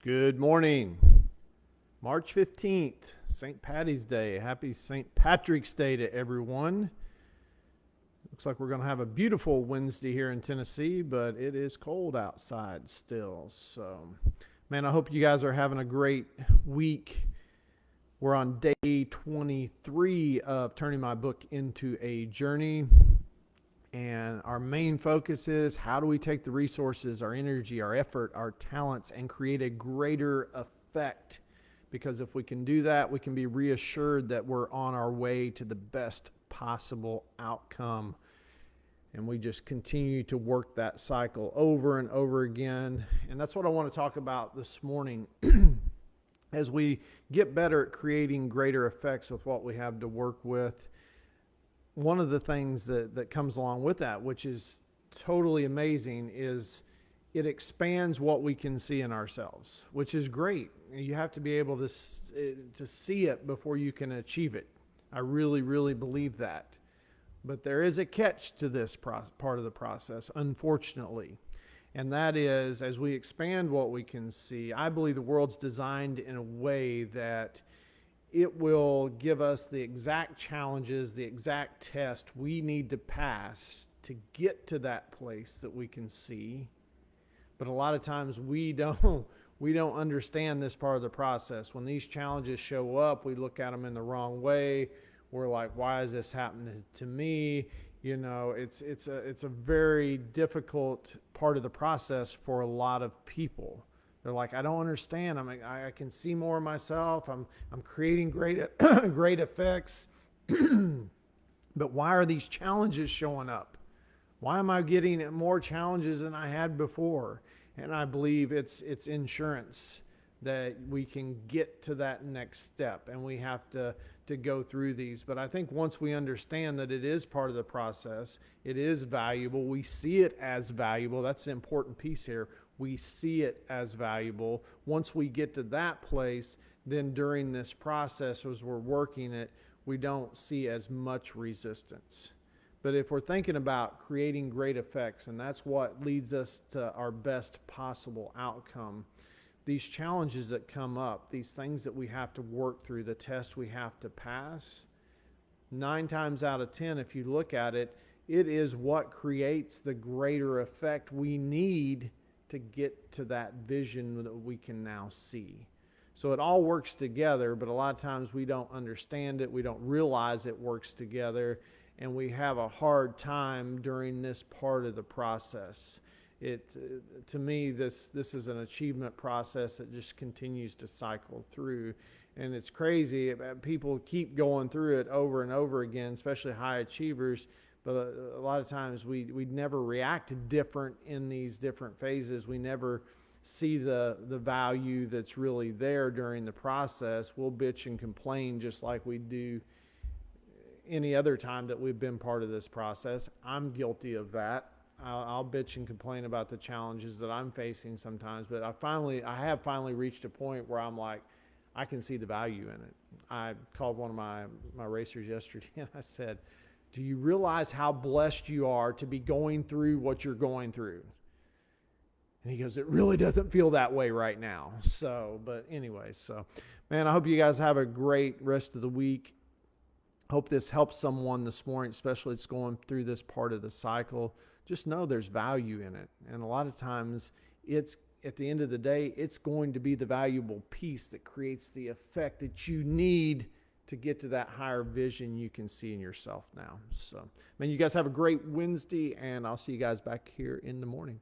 Good morning. March 15th, St. Patty's Day. Happy St. Patrick's Day to everyone. Looks like we're going to have a beautiful Wednesday here in Tennessee, but it is cold outside still. So, man, I hope you guys are having a great week. We're on day 23 of turning my book into a journey. And our main focus is how do we take the resources, our energy, our effort, our talents, and create a greater effect? Because if we can do that, we can be reassured that we're on our way to the best possible outcome. And we just continue to work that cycle over and over again. And that's what I want to talk about this morning. As we get better at creating greater effects with what we have to work with, one of the things that comes along with that, which is totally amazing, is it expands what we can see in ourselves, which is great. You have to be able to see it before you can achieve it. I really, really believe that. But there is a catch to this part of the process, unfortunately. And that is, as we expand what we can see, I believe the world's designed in a way that it will give us the exact challenges, the exact test we need to pass to get to that place that we can see. But a lot of times we don't understand this part of the process. When these challenges show up, we look at them in the wrong way. We're like, why is this happening to me? You know, it's a very difficult part of the process for a lot of people. They're like, I don't understand. I can see more of myself. I'm creating great effects. But why are these challenges showing up? Why am I getting more challenges than I had before? And I believe it's insurance that we can get to that next step, and we have to go through these. But I think once we understand that it is part of the process, it is valuable. We see it as valuable. That's the important piece here. We see it as valuable. Once we get to that place, then during this process, as we're working it, we don't see as much resistance. But if we're thinking about creating great effects, and that's what leads us to our best possible outcome, these challenges that come up, these things that we have to work through, the test we have to pass, 9 times out of 10, if you look at it, it is what creates the greater effect we need to get to that vision that we can now see. So it all works together, but a lot of times we don't understand it, we don't realize it works together, and we have a hard time during this part of the process. To me, this is an achievement process that just continues to cycle through, and it's crazy. People keep going through it over and over again, especially high achievers. But a lot of times we never react different in these different phases. We never see the value that's really there during the process. We'll bitch and complain just like we do any other time that we've been part of this process. I'm guilty of that. I'll bitch and complain about the challenges that I'm facing sometimes, but I have finally reached a point where I'm like, I can see the value in it. I called one of my racers yesterday and I said, do you realize how blessed you are to be going through what you're going through? And he goes, it really doesn't feel that way right now. So, but anyway, man, I hope you guys have a great rest of the week. Hope this helps someone this morning, especially it's going through this part of the cycle. Just know there's value in it. And a lot of times it's, at the end of the day, it's going to be the valuable piece that creates the effect that you need to get to that higher vision you can see in yourself now. So, man, you guys have a great Wednesday, and I'll see you guys back here in the morning.